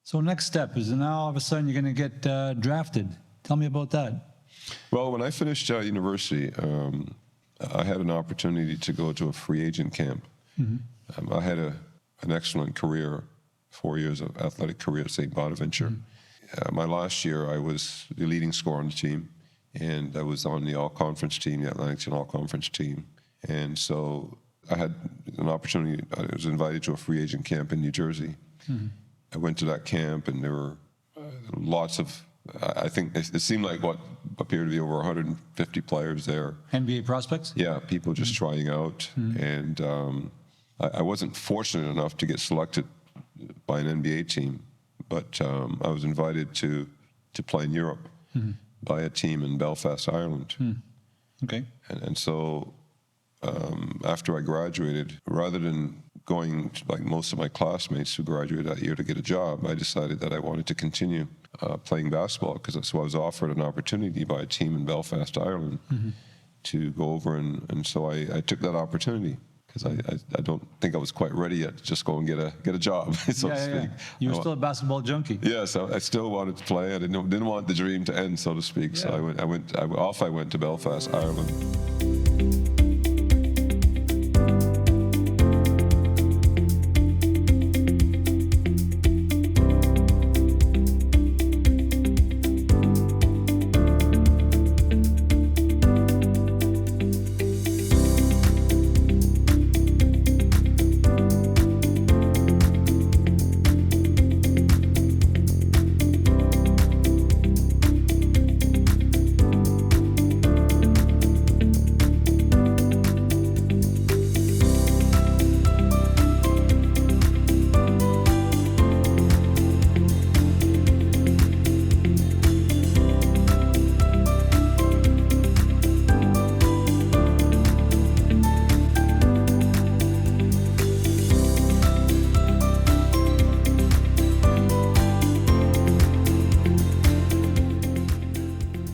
So next step is now all of a sudden you're going to get drafted. Tell me about that. Well, when I finished university, I had an opportunity to go to a free agent camp. Mm-hmm. I had an excellent career, 4 years of athletic career at St. Bonaventure. Mm-hmm. My last year, I was the leading scorer on the team, and I was on the all-conference team, the Atlantic and all-conference team. And so I had an opportunity. I was invited to a free agent camp in New Jersey. Mm-hmm. I went to that camp, and there were lots of, I think it seemed like what appeared to be over 150 players there. NBA prospects? Yeah, people just trying out. Mm-hmm. And I wasn't fortunate enough to get selected by an NBA team, but I was invited to play in Europe by a team in Belfast, Ireland. Okay. And so after I graduated, rather than going like most of my classmates who graduated that year to get a job, I decided that I wanted to continue playing basketball, because so I was offered an opportunity by a team in Belfast, Ireland, to go over, and so I took that opportunity, because I don't think I was quite ready yet to just go and get a job, so to speak. You were still a basketball junkie. Yes, I still wanted to play. I didn't want the dream to end, so to speak. Yeah. So I went to Belfast, Ireland.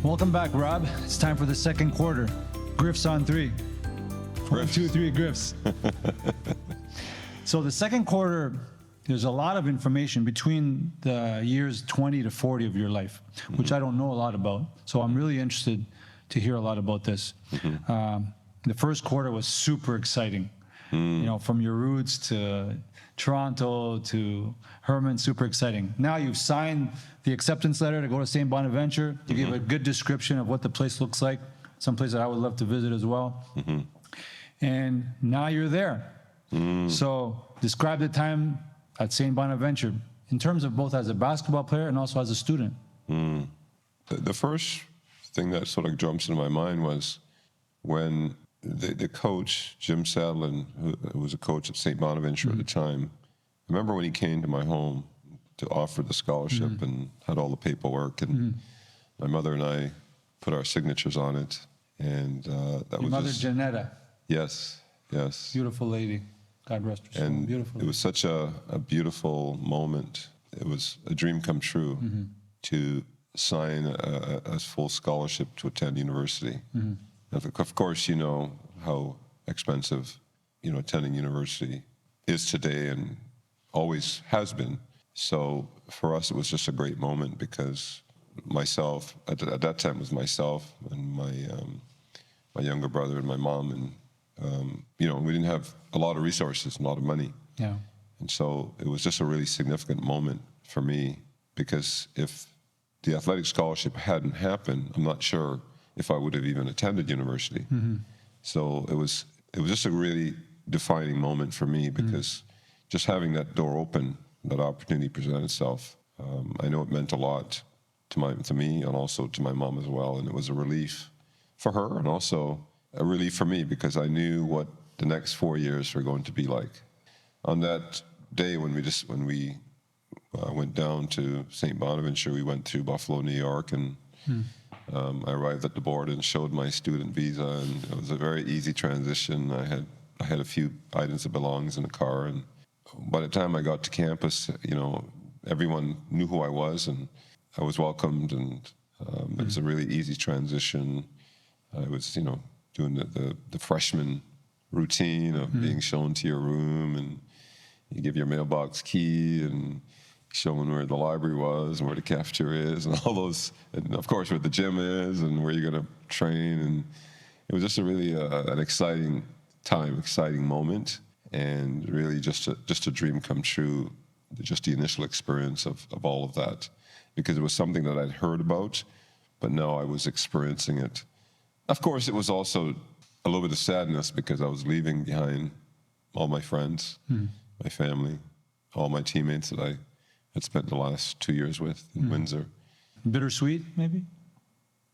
Welcome back, Rob. It's time for the second quarter. Griffs on three. 1, 2, 3 Griffs. So the second quarter, there's a lot of information between the years 20 to 40 of your life, which I don't know a lot about. So I'm really interested to hear a lot about this. The first quarter was super exciting. You know, from your roots to Toronto to Herman, super exciting. Now you've signed the acceptance letter to go to St. Bonaventure. You gave a good description of what the place looks like, some place that I would love to visit as well. And now you're there. So describe the time at St. Bonaventure in terms of both as a basketball player and also as a student. The first thing that sort of jumps into my mind was when the coach, Jim Sadlin, who was a coach at St. Bonaventure at the time, I remember when he came to my home to offer the scholarship and had all the paperwork, and my mother and I put our signatures on it, and that Your was mother, just, Janetta. Yes. Beautiful lady. God rest her soul. And beautiful. It was such a beautiful moment. It was a dream come true to sign a full scholarship to attend university. Of course, you know how expensive, attending university is today and always has been. So for us, it was just a great moment, because myself, at that time, it was myself and my younger brother and my mom, and we didn't have a lot of resources, a lot of money. Yeah. And so it was just a really significant moment for me, because if the athletic scholarship hadn't happened, I'm not sure if I would have even attended university. So it was just a really defining moment for me, because just having that door open, that opportunity presented itself. I know it meant a lot to me and also to my mom as well, and it was a relief for her and also a relief for me, because I knew what the next 4 years were going to be like. On that day when we went down to St. Bonaventure, we went to Buffalo, New York, and I arrived at the border and showed my student visa, and it was a very easy transition. I had a few items of belongings in the car, and by the time I got to campus, everyone knew who I was, and I was welcomed, and it was a really easy transition. I was, doing the freshman routine of being shown to your room, and you give your mailbox key, and showing where the library was and where the cafeteria is and all those, and of course where the gym is and where you're going to train. And it was just a really an exciting time, exciting moment, and really just a dream come true, just the initial experience of all of that, because it was something that I'd heard about, but now I was experiencing it. Of course, it was also a little bit of sadness because I was leaving behind all my friends, my family, all my teammates that I had spent the last 2 years with in Windsor. Bittersweet, maybe?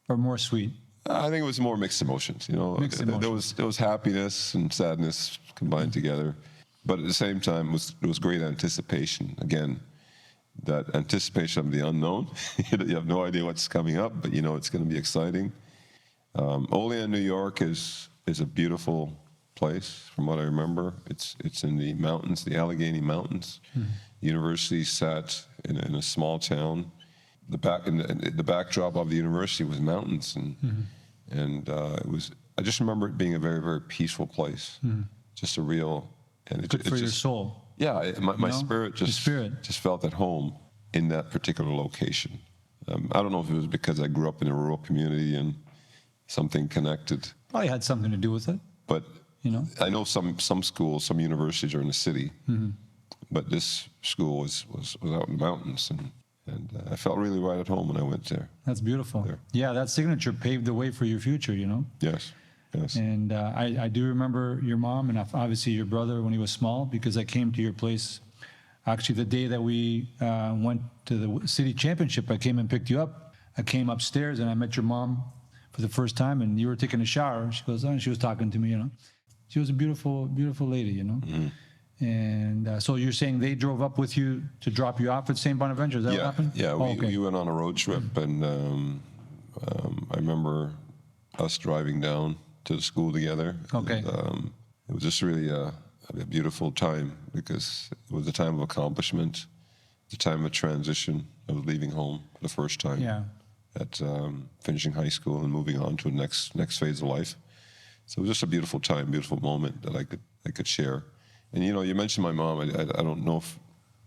Or more sweet? I think it was more mixed emotions. You know, Mixed emotions. There was happiness and sadness combined together, but at the same time, it was great anticipation. Again, that anticipation of the unknown. You have no idea what's coming up, but you know it's going to be exciting. Olean, New York is a beautiful place, from what I remember. It's in the mountains, the Allegheny Mountains. The university sat in a small town. The backdrop of the university was mountains, and it was. I just remember it being a very, very peaceful place. Just a real and Good for your soul. Yeah, my spirit just felt at home in that particular location. I don't know if it was because I grew up in a rural community and something connected. Probably had something to do with it. But you know, I know some schools, some universities are in the city, but this school was out in the mountains, and I felt really right at home when I went there. That's beautiful. There. Yeah, that signature paved the way for your future, you know? Yes, yes. And I do remember your mom and obviously your brother when he was small, because I came to your place actually the day that we went to the city championship. I came and picked you up. I came upstairs and I met your mom for the first time, and you were taking a shower. She goes, oh, and she was talking to me, you know. She was a beautiful, beautiful lady, you know. And so you're saying they drove up with you to drop you off at St. Bonaventure? Is that what happened? Yeah, we went on a road trip, and I remember us driving down to the school together. Okay. And, it was just really a beautiful time, because it was a time of accomplishment, the time of transition. I was leaving home for the first time. Yeah. At finishing high school and moving on to the next phase of life. So it was just a beautiful time, beautiful moment that I could share. And you know, you mentioned my mom. I don't know if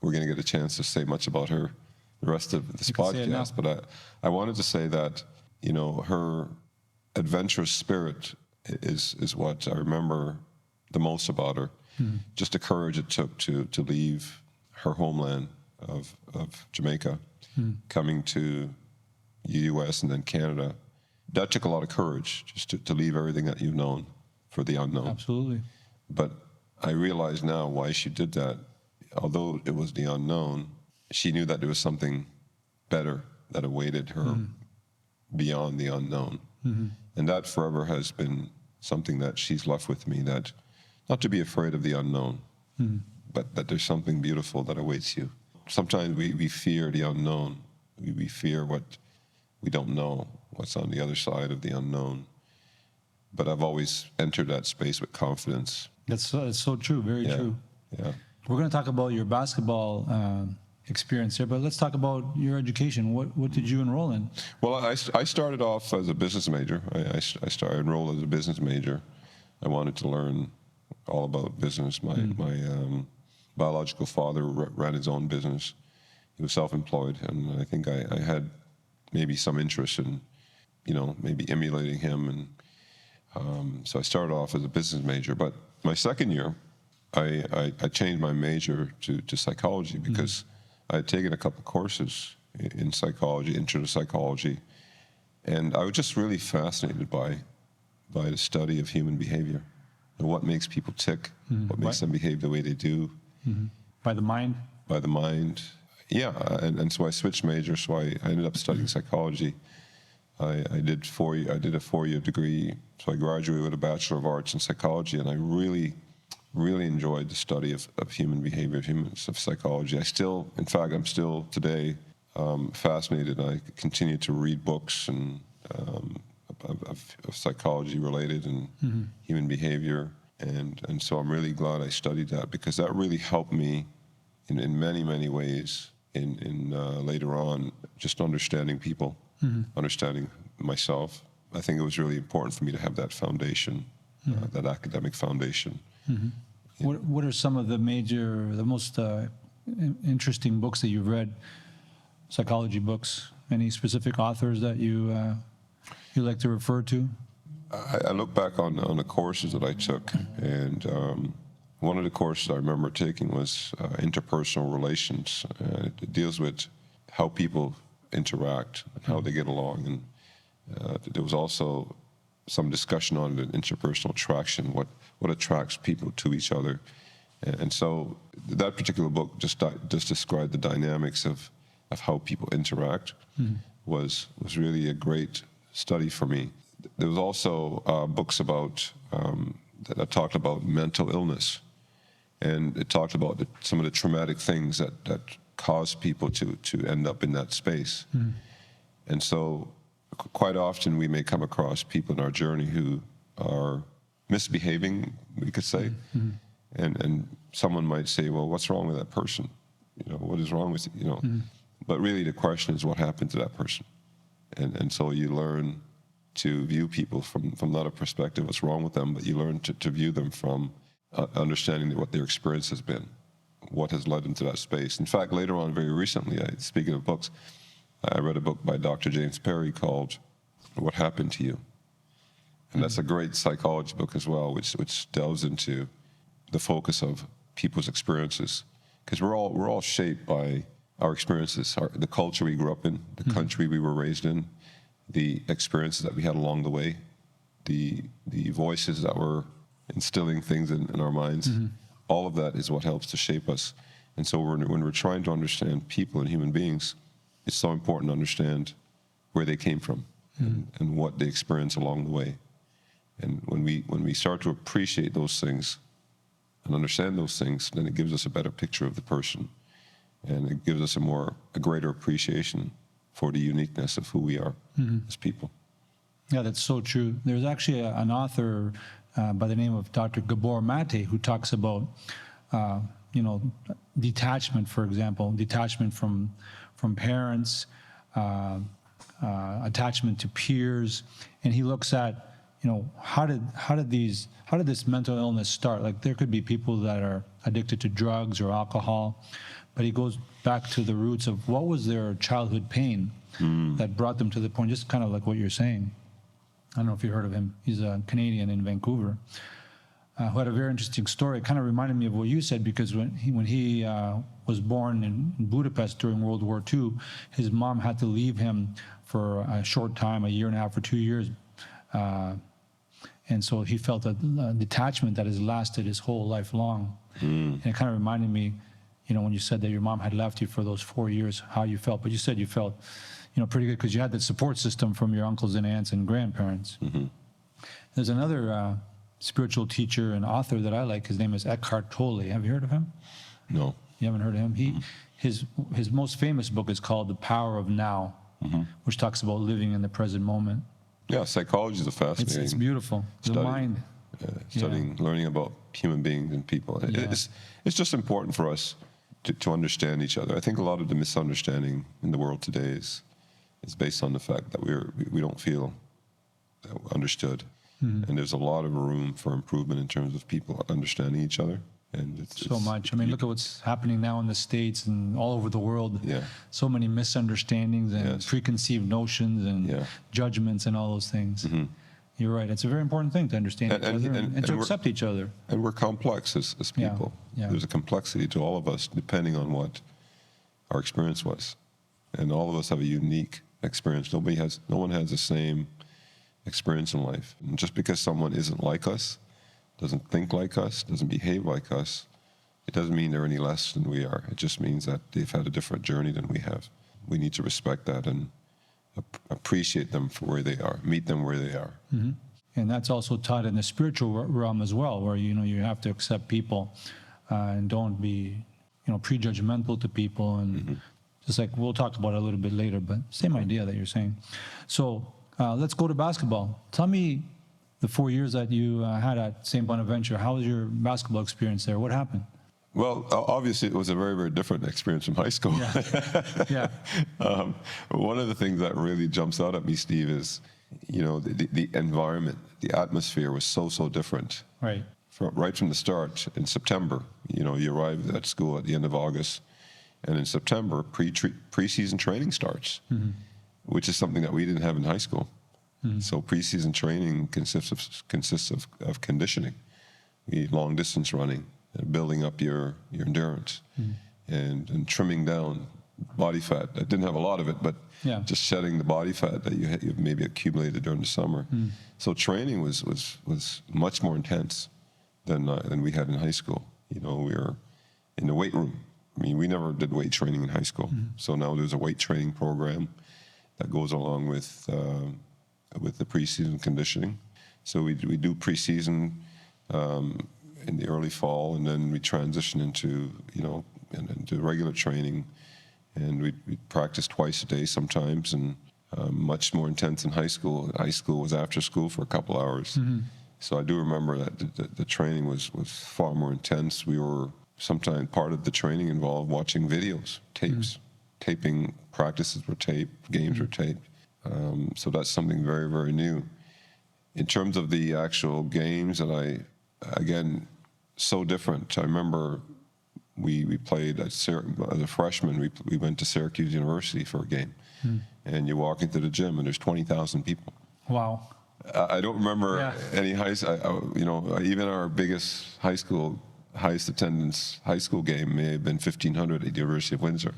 we're going to get a chance to say much about her the rest of this podcast, but I wanted to say that, you know, her adventurous spirit is what I remember the most about her. Just the courage it took to leave her homeland of Jamaica, coming to the U.S. and then Canada. That took a lot of courage, just to leave everything that you've known for the unknown. Absolutely. But I realize now why she did that. Although it was the unknown, she knew that there was something better that awaited her beyond the unknown. And that forever has been something that she's left with me, that not to be afraid of the unknown, but that there's something beautiful that awaits you. Sometimes we fear the unknown. We fear what we don't know, what's on the other side of the unknown. But I've always entered that space with confidence. That's so true, very true. Yeah. We're going to talk about your basketball experience here, but let's talk about your education. What did you enroll in? Well, I started off as a business major. I enrolled as a business major. I wanted to learn all about business. My biological father ran his own business. He was self-employed, and I think I had maybe some interest in, you know, maybe emulating him. And so I started off as a business major. But my second year, I changed my major to psychology, because I had taken a couple courses in psychology, intro to psychology, and I was just really fascinated by the study of human behavior and what makes people tick, what makes them behave the way they do. By the mind? By the mind. Yeah, and so I switched majors. So I ended up studying psychology. I did a 4-year degree. So I graduated with a Bachelor of Arts in Psychology, and I really, really enjoyed the study of human behavior, of psychology. In fact, I'm still today fascinated. I continue to read books and of psychology related and human behavior, and so I'm really glad I studied that, because that really helped me in many, many ways in later on, just understanding people, understanding myself. I think it was really important for me to have that foundation, that academic foundation. What are some of the most interesting books that you've read, psychology books? Any specific authors that you like to refer to? I look back on the courses that I took, and one of the courses I remember taking was interpersonal relations. It deals with how people interact and how they get along, and there was also some discussion on the interpersonal attraction, what attracts people to each other, and so that particular book just described the dynamics of how people interact. Was really a great study for me. There was also books about that talked about mental illness, and it talked about some of the traumatic things that cause people to end up in that space. And so quite often we may come across people in our journey who are misbehaving, we could say, and someone might say, well, what's wrong with that person? What is wrong with, but really the question is what happened to that person. And so you learn to view people from not a perspective what's wrong with them, but you learn to view them from understanding what their experience has been, what has led them to that space. In fact, later on, very recently, speaking of books, I read a book by Dr. James Perry called What Happened to You? And that's a great psychology book as well, which delves into the focus of people's experiences. Because we're all shaped by our experiences, the culture we grew up in, the country we were raised in, the experiences that we had along the way, the voices that were instilling things in our minds. All of that is what helps to shape us. And so when we're trying to understand people and human beings, it's so important to understand where they came from and what they experienced along the way. And when we start to appreciate those things and understand those things, then it gives us a better picture of the person, and it gives us a greater appreciation for the uniqueness of who we are as people. Yeah, that's so true. There's actually an author by the name of Dr. Gabor Mate who talks about, detachment, for example, detachment from parents, attachment to peers, and he looks at, how did this mental illness start? Like, there could be people that are addicted to drugs or alcohol, but he goes back to the roots of what was their childhood pain that brought them to the point, just kind of like what you're saying. I don't know if you heard of him. He's a Canadian in Vancouver who had a very interesting story. It kind of reminded me of what you said, because when he was born in Budapest during World War II, his mom had to leave him for a short time, a year and a half or 2 years. And so he felt a detachment that has lasted his whole life long. And it kind of reminded me, when you said that your mom had left you for those 4 years, how you felt. But you said you felt, pretty good because you had that support system from your uncles and aunts and grandparents. There's another spiritual teacher and author that I like. His name is Eckhart Tolle. Have you heard of him? No. You haven't heard of him? His most famous book is called The Power of Now, which talks about living in the present moment. Yeah, psychology is a fascinating. It's beautiful. Study. The mind. Studying, learning about human beings and people. It's just important for us to understand each other. I think a lot of the misunderstanding in the world today is based on the fact that we don't feel understood. And there's a lot of room for improvement in terms of people understanding each other. And it's so much. I mean, look at what's happening now in the States and all over the world. So many misunderstandings and preconceived notions and judgments and all those things. You're right. It's a very important thing to understand each other and to accept each other. And we're complex as people. There's a complexity to all of us depending on what our experience was. And all of us have a unique experience. No one has the same experience in life. And just because someone isn't like us, doesn't think like us, doesn't behave like us, it doesn't mean they're any less than we are. It just means that they've had a different journey than we have. We need to respect that and appreciate them for where they are, meet them where they are. And that's also taught in the spiritual realm as well, where you have to accept people and don't be prejudgmental to people, and just like we'll talk about it a little bit later, but same idea that you're saying. So let's go to basketball. Tell me the 4 years that you had at St. Bonaventure. How was your basketball experience there? What happened? Well, obviously, it was a very, very different experience from high school. One of the things that really jumps out at me, Steve, is, the environment, the atmosphere was so different. Right. Right from the start in September, you arrived at school at the end of August. And in September, preseason training starts, which is something that we didn't have in high school. So preseason training consists of conditioning, long distance running, building up your endurance, and trimming down body fat. I didn't have a lot of it, but just shedding the body fat that you maybe accumulated during the summer. So training was much more intense than we had in high school. We were in the weight room. I mean, we never did weight training in high school. So now there's a weight training program that goes along with the preseason conditioning. So we do preseason in the early fall, and then we transition into into regular training, and we practice twice a day sometimes, and much more intense in high school. High school was after school for a couple hours. So I do remember that the training was far more intense. We were sometimes part of the training involved watching videos, tapes, taping practices were taped, games were taped. So that's something very, very new. In terms of the actual games, again, so different. I remember we played as a freshman. We went to Syracuse University for a game, and you walk into the gym and there's 20,000 people. Wow. I don't remember any even our biggest highest attendance high school game may have been 1,500 at the University of Windsor.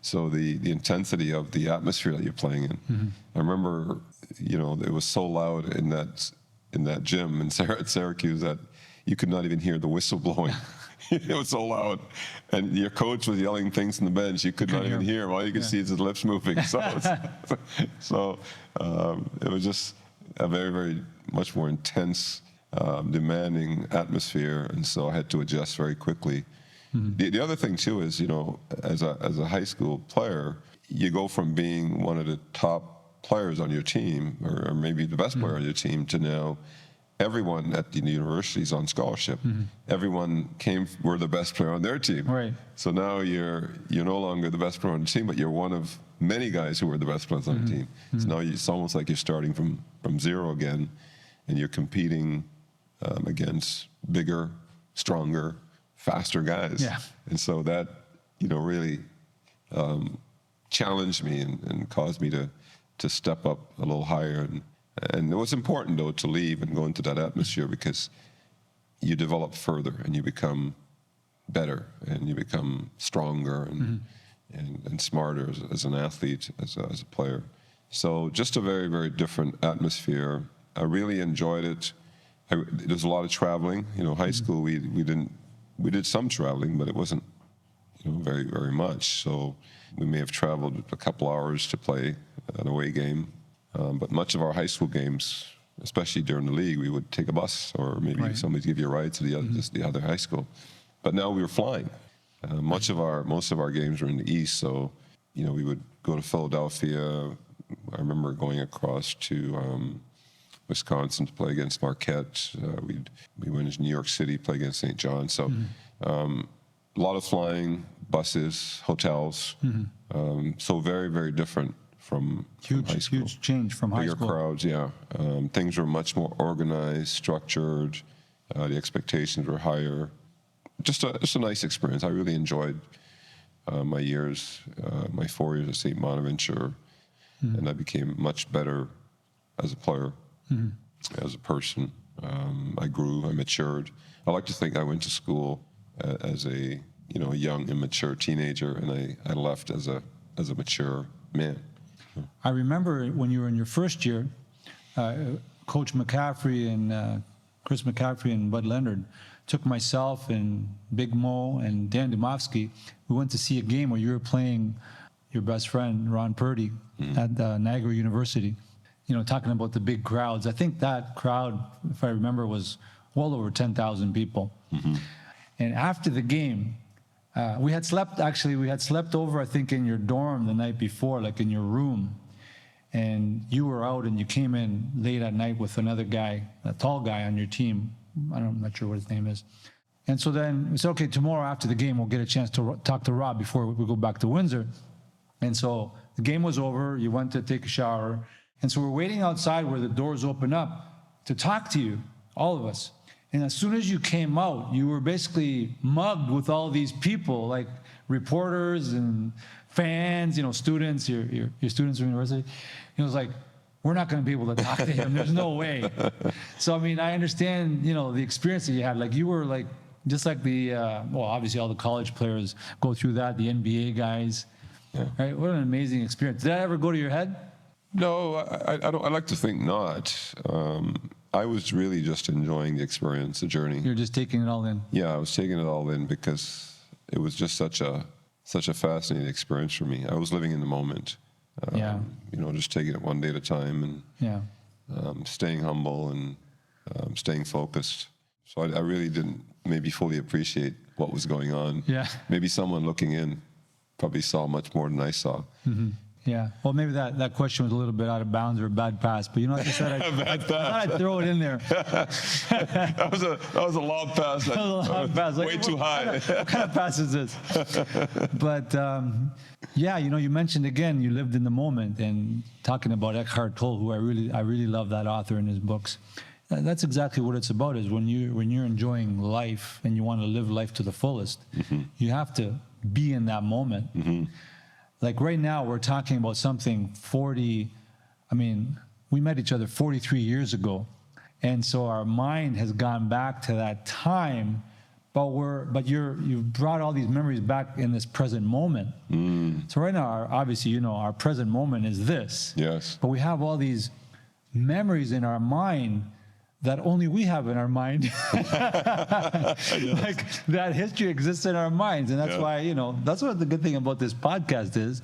So the intensity of the atmosphere that you're playing in. I remember, it was so loud in that gym at Syracuse that you could not even hear the whistle blowing. It was so loud, and your coach was yelling things on the bench. You could not even hear him. All you could see is his lips moving. So it was just a very, very much more intense, demanding atmosphere, and so I had to adjust very quickly. The other thing too is, as a high school player, you go from being one of the top players on your team, or maybe the best player on your team, to now everyone at the university is on scholarship. Everyone were the best player on their team. Right. So now you're no longer the best player on the team, but you're one of many guys who were the best players on the team. So now it's almost like you're starting from zero again, and you're competing against bigger, stronger, faster guys. Yeah. And so that, really challenged me and caused me to step up a little higher. And it was important, though, to leave and go into that atmosphere, because you develop further and you become better and you become stronger and smarter as an athlete, as a player. So just a very, very different atmosphere. I really enjoyed it. There's a lot of traveling. High school, we did some traveling, but it wasn't, very, very much. So we may have traveled a couple hours to play an away game. But much of our high school games, especially during the league, we would take a bus, or maybe somebody give you a ride to the other high school. But now we were flying. Most of our games were in the east, so we would go to Philadelphia. I remember going across to Wisconsin to play against Marquette. We went to New York City, play against St. John. So a lot of flying, buses, hotels. So very, very different from high school. Huge change from high school. Bigger crowds, yeah. Things were much more organized, structured. The expectations were higher. Just a nice experience. I really enjoyed my 4 years at St. Bonaventure, and I became much better as a player, as a person. I grew, I matured. I like to think I went to school as a young, immature teenager, and I left as a mature man. I remember when you were in your first year, Coach McCaffrey and Chris McCaffrey and Bud Leonard took myself and Big Mo and Dan Dumovsky. We went to see a game where you were playing your best friend, Ron Purdy, at Niagara University. Talking about the big crowds. I think that crowd, if I remember, was well over 10,000 people. And after the game, we had slept over, I think, in your dorm the night before, like in your room. And you were out and you came in late at night with another guy, a tall guy on your team. I'm not sure what his name is. And so then we said, okay, tomorrow after the game, we'll get a chance to talk to Rob before we go back to Windsor. And so the game was over. You went to take a shower. And so we're waiting outside where the doors open up to talk to you, all of us. And as soon as you came out, you were basically mugged with all these people, like reporters and fans, students, your students from university. It was like, we're not going to be able to talk to him. There's no way. So, I mean, I understand, the experience that you had. Like, you were like, just like obviously all the college players go through that, the NBA guys. Yeah. Right? What an amazing experience. Did that ever go to your head? No, I don't. I like to think not. I was really just enjoying the experience, the journey. You're just taking it all in. Yeah, I was taking it all in because it was just such a fascinating experience for me. I was living in the moment. Just taking it one day at a time and staying humble and staying focused. So I really didn't maybe fully appreciate what was going on. Yeah. Maybe someone looking in probably saw much more than I saw. Mm-hmm. Yeah. Well, maybe that question was a little bit out of bounds or a bad pass, but like I said, I thought I'd throw it in there. that was a long pass. That was a long pass. Way too high. What kind of pass is this? But you mentioned again you lived in the moment, and talking about Eckhart Tolle, who I really love that author and his books. That's exactly what it's about. Is when you're enjoying life and you want to live life to the fullest, you have to be in that moment. Mm-hmm. Like right now, we're talking about something we met each other 43 years ago. And so our mind has gone back to that time, but you've brought all these memories back in this present moment. Mm. So right now, obviously, our present moment is this. Yes. But we have all these memories in our mind that only we have in our mind. Like that history exists in our minds. And that's why, that's what the good thing about this podcast is,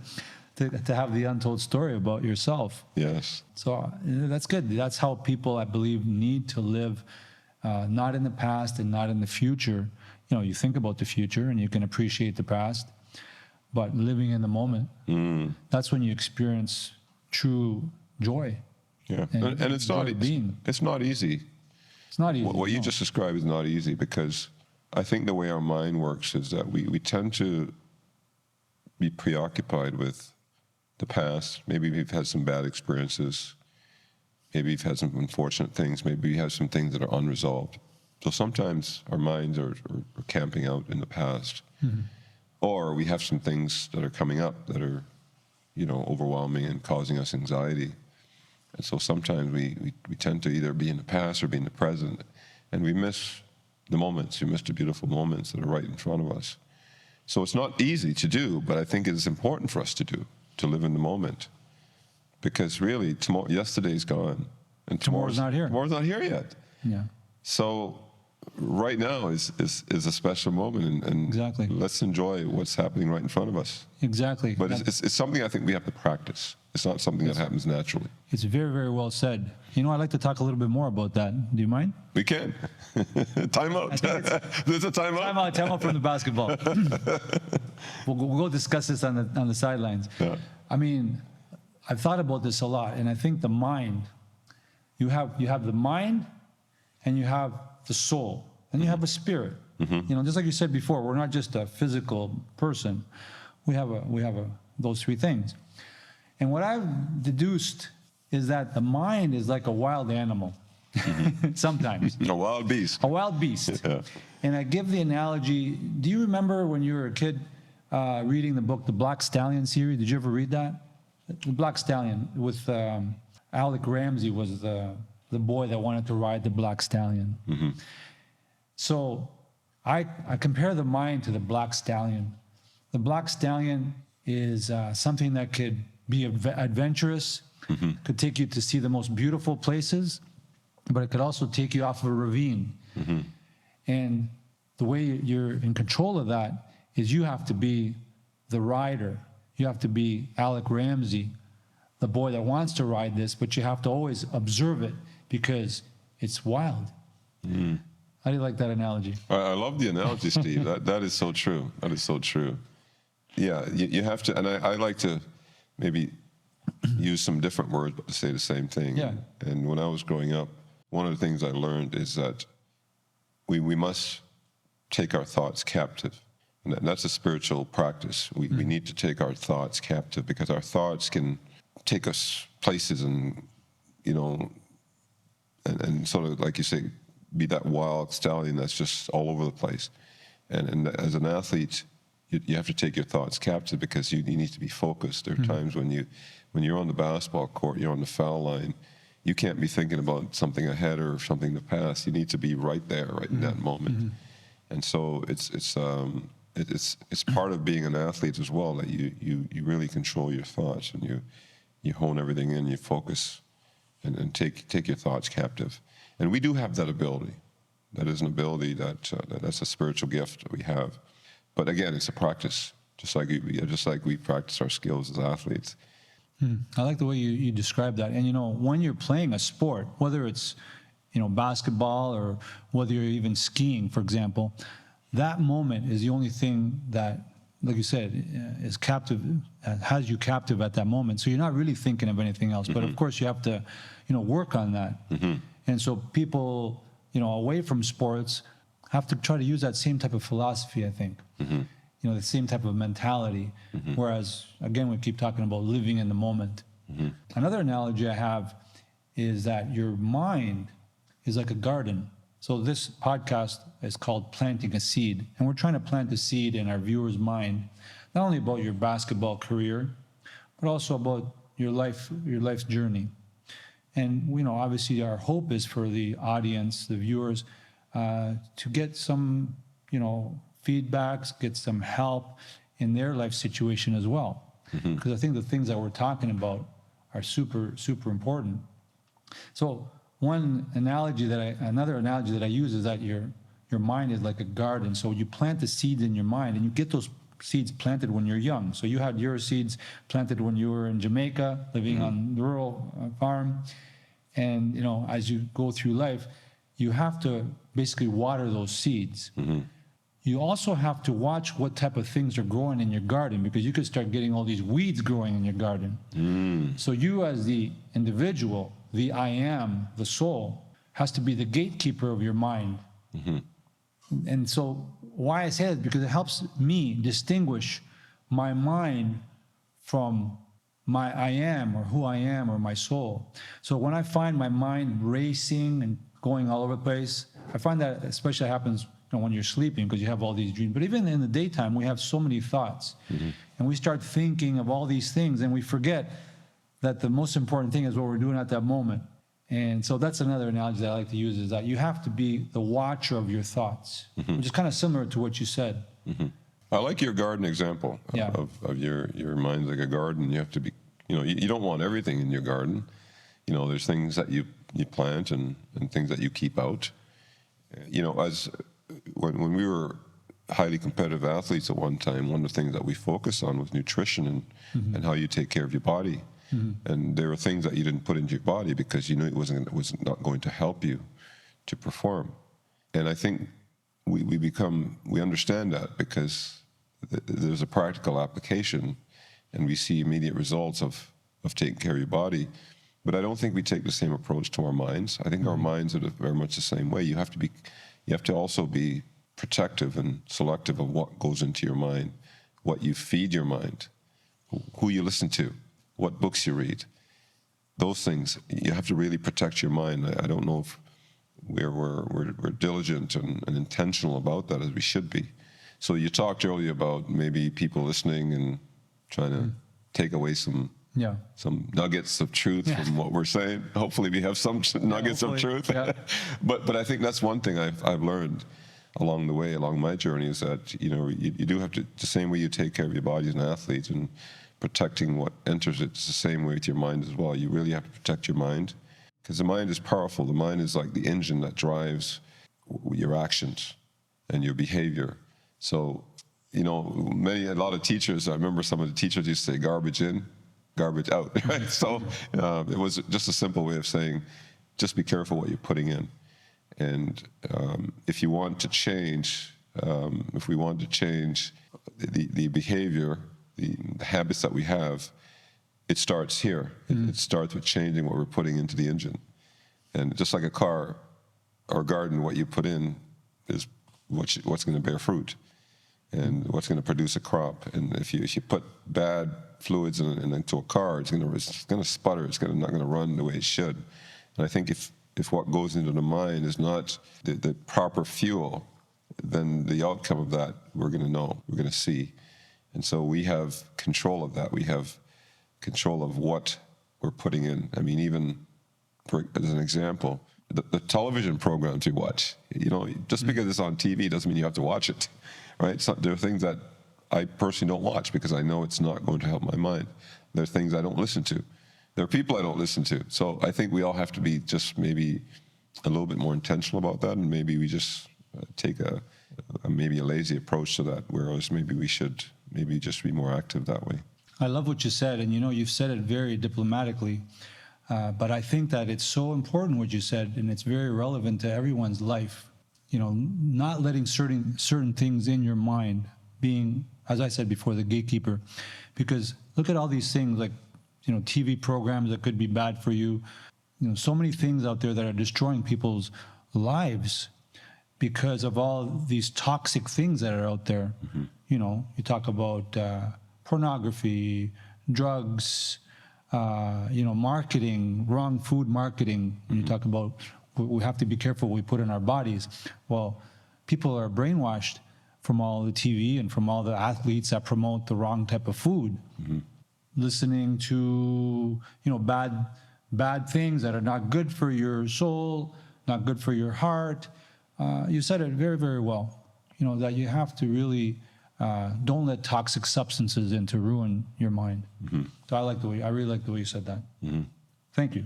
to have the untold story about yourself. Yes. So that's good. That's how people, I believe, need to live, not in the past and not in the future. You think about the future and you can appreciate the past, but living in the moment, that's when you experience true joy. Yeah, and it's not easy. It's not easy. It's not easy. What you just described is not easy, because I think the way our mind works is that we tend to be preoccupied with the past. Maybe we've had some bad experiences. Maybe we've had some unfortunate things. Maybe we have some things that are unresolved. So sometimes our minds are camping out in the past. Mm-hmm. Or we have some things that are coming up that are, overwhelming and causing us anxiety. And so sometimes we tend to either be in the past or be in the present, and we miss the moments. We miss the beautiful moments that are right in front of us. So it's not easy to do, but I think it is important for us to do, to live in the moment. Because really, yesterday's gone, and tomorrow's not here. Tomorrow's not here yet. Yeah. So right now is a special moment, and exactly. Let's enjoy what's happening right in front of us. Exactly. But it's something I think we have to practice. It's not something that happens naturally. It's very, very well said. I'd like to talk a little bit more about that. Do you mind? We can. Time out. There's a time out. Time out from the basketball. We'll go discuss this on the sidelines. Yeah. I've thought about this a lot, and I think the mind, you have the mind, and you have the soul, and you have a spirit. Mm-hmm. Just like you said before, we're not just a physical person. We have those three things. And what I've deduced is that the mind is like a wild animal, sometimes. A wild beast. A wild beast. Yeah. And I give the analogy, do you remember when you were a kid reading the book, the Black Stallion series? Did you ever read that? The Black Stallion with Alec Ramsey was the boy that wanted to ride the Black Stallion. Mm-hmm. So I compare the mind to the Black Stallion. The Black Stallion is something that could be adventurous, mm-hmm. could take you to see the most beautiful places, but it could also take you off of a ravine. Mm-hmm. And the way you're in control of that is you have to be the rider. You have to be Alec Ramsey, the boy that wants to ride this, but you have to always observe it because it's wild. Mm. How do you like that analogy? I love the analogy, Steve. That is so true. That is so true. Yeah, you have to, and I like to maybe use some different words, but to say the same thing. Yeah. And when I was growing up, one of the things I learned is that we must take our thoughts captive. And that's a spiritual practice. We need to take our thoughts captive, because our thoughts can take us places and sort of, like you say, be that wild stallion that's just all over the place. And as an athlete, you have to take your thoughts captive because you need to be focused. There are times when you're on the basketball court, you're on the foul line, you can't be thinking about something ahead or something to pass. You need to be right there, right in that moment. And so it's part of being an athlete as well, that you really control your thoughts, and you hone everything in, you focus, and take your thoughts captive. And we do have that ability. That is an ability that's a spiritual gift that we have. But again, it's a practice, just like we practice our skills as athletes. I like the way you describe that. And, when you're playing a sport, whether it's, basketball or whether you're even skiing, for example, that moment is the only thing that, like you said, is captive, has you captive at that moment. So you're not really thinking of anything else. But of course, you have to, work on that. And so people, away from sports have to try to use that same type of philosophy, I think. The same type of mentality. Whereas, again, we keep talking about living in the moment. Another analogy I have is that your mind is like a garden. So this podcast is called Planting a Seed. And we're trying to plant a seed in our viewers' mind, not only about your basketball career, but also about your life's journey. And, obviously our hope is for the audience, the viewers, to get some, feedbacks, get some help in their life situation as well. Because I think the things that we're talking about are super, super important. So another analogy that I use is that your mind is like a garden. So you plant the seeds in your mind, and you get those seeds planted when you're young. So you had your seeds planted when you were in Jamaica, living on the rural farm. And, as you go through life, you have to basically water those seeds. You also have to watch what type of things are growing in your garden, because you could start getting all these weeds growing in your garden. So you, as the individual, the I am, the soul, has to be the gatekeeper of your mind. And so why I say that, because it helps me distinguish my mind from my I am, or who I am, or my soul. So when I find my mind racing and going all over the place, I find that especially happens when you're sleeping, because you have all these dreams. But even in the daytime, we have so many thoughts. And we start thinking of all these things, and we forget that the most important thing is what we're doing at that moment. And so that's another analogy that I like to use, is that you have to be the watcher of your thoughts, which is kind of similar to what you said. I like your garden example of your mind's like a garden. You have to be, you don't want everything in your garden. There's things that you plant and things that you keep out. As when we were highly competitive athletes at one time, one of the things that we focused on was nutrition and how you take care of your body. And there were things that you didn't put into your body because you knew it was not going to help you to perform. And I think we understand that because there's a practical application, and we see immediate results of taking care of your body. But I don't think we take the same approach to our minds. I think our minds are very much the same way. You have to also be protective and selective of what goes into your mind, what you feed your mind, who you listen to, what books you read. Those things, you have to really protect your mind. I don't know if we're diligent and intentional about that as we should be. So you talked earlier about maybe people listening and trying to take away some nuggets of truth from what we're saying. Hopefully we have some nuggets of truth. But I think that's one thing I've learned along the way, along my journey, is that you do have to, the same way you take care of your body as an athlete and protecting what enters it, it's the same way with your mind as well. You really have to protect your mind, because the mind is powerful. The mind is like the engine that drives your actions and your behavior. So, a lot of teachers, I remember some of the teachers used to say garbage in, garbage out, right? So it was just a simple way of saying, just be careful what you're putting in. And if you want to change, if we want to change the behavior, the habits that we have, it starts here. It starts with changing what we're putting into the engine. And just like a car or garden, what you put in is what's going to bear fruit and what's going to produce a crop. And if you put bad fluids into a car, it's going to sputter. It's not going to run the way it should. And I think if what goes into the mind is not the proper fuel, then the outcome of that we're going to know, we're going to see. And so we have control of that. We have control of what we're putting in. I mean, even as an example, the television programs you watch, just because it's on TV doesn't mean you have to watch it, right? There are things that I personally don't watch because I know it's not going to help my mind. There are things I don't listen to. There are people I don't listen to. So I think we all have to be just maybe a little bit more intentional about that, and maybe we just take maybe a lazy approach to that, whereas maybe we should maybe just be more active that way. I love what you said, and you've said it very diplomatically, but I think that it's so important what you said, and it's very relevant to everyone's life. Not letting certain things in your mind, being, as I said before, the gatekeeper, because look at all these things like TV programs that could be bad for you. So many things out there that are destroying people's lives because of all these toxic things that are out there. Mm-hmm. You talk about pornography, drugs, marketing, wrong food marketing. And you talk about we have to be careful what we put in our bodies. Well, people are brainwashed from all the TV and from all the athletes that promote the wrong type of food. Mm-hmm. Listening to, bad things that are not good for your soul, not good for your heart. You said it very, very well. That you have to really don't let toxic substances in to ruin your mind. Mm-hmm. So I really like the way you said that. Mm-hmm. Thank you.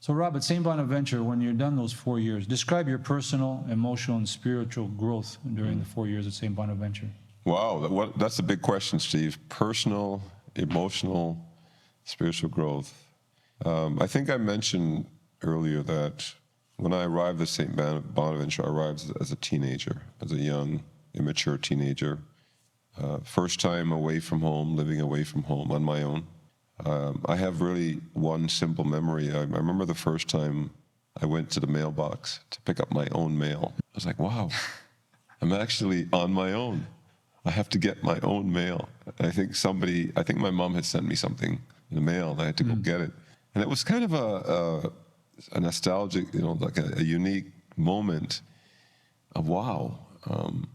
So Rob, at St. Bonaventure, when you're done those 4 years, describe your personal, emotional, and spiritual growth during the 4 years at St. Bonaventure. Wow, that's a big question, Steve. Personal, emotional, spiritual growth. I think I mentioned earlier that when I arrived at St. Bonaventure, I arrived as a teenager, as a young, immature teenager. First time away from home, living away from home on my own. I have really one simple memory. I remember the first time I went to the mailbox to pick up my own mail. I was like, wow, I'm actually on my own. I have to get my own mail. I think my mom had sent me something in the mail and I had to go get it. And it was kind of a nostalgic, like a unique moment of, wow, I'm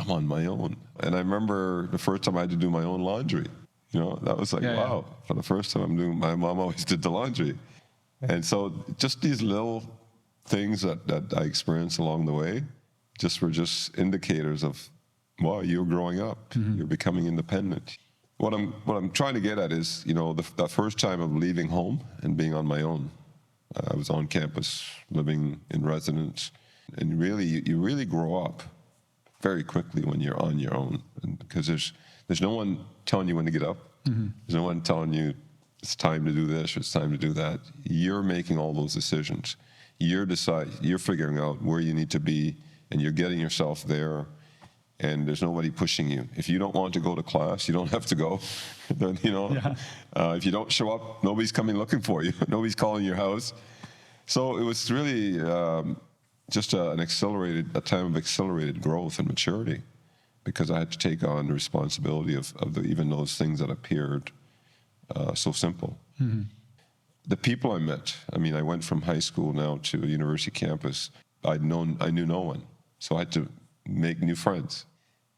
on my own. And I remember the first time I had to do my own laundry. That was like, wow, for the first time my mom always did the laundry. And so just these little things that I experienced along the way were just indicators of, wow, you're growing up, mm-hmm. You're becoming independent. What I'm trying to get at is, the first time of leaving home and being on my own. I was on campus, living in residence, and you really grow up very quickly when you're on your own, because there's no one telling you when to get up. Mm-hmm. There's no one telling you it's time to do this or it's time to do that. You're making all those decisions. You're figuring out where you need to be, and you're getting yourself there. And there's nobody pushing you. If you don't want to go to class, you don't have to go. Then, if you don't show up, nobody's coming looking for you. Nobody's calling your house. So it was really just a time of accelerated growth and maturity, because I had to take on the responsibility of even those things that appeared so simple. Mm-hmm. The people I met, I went from high school now to a university campus. I knew no one, so I had to make new friends,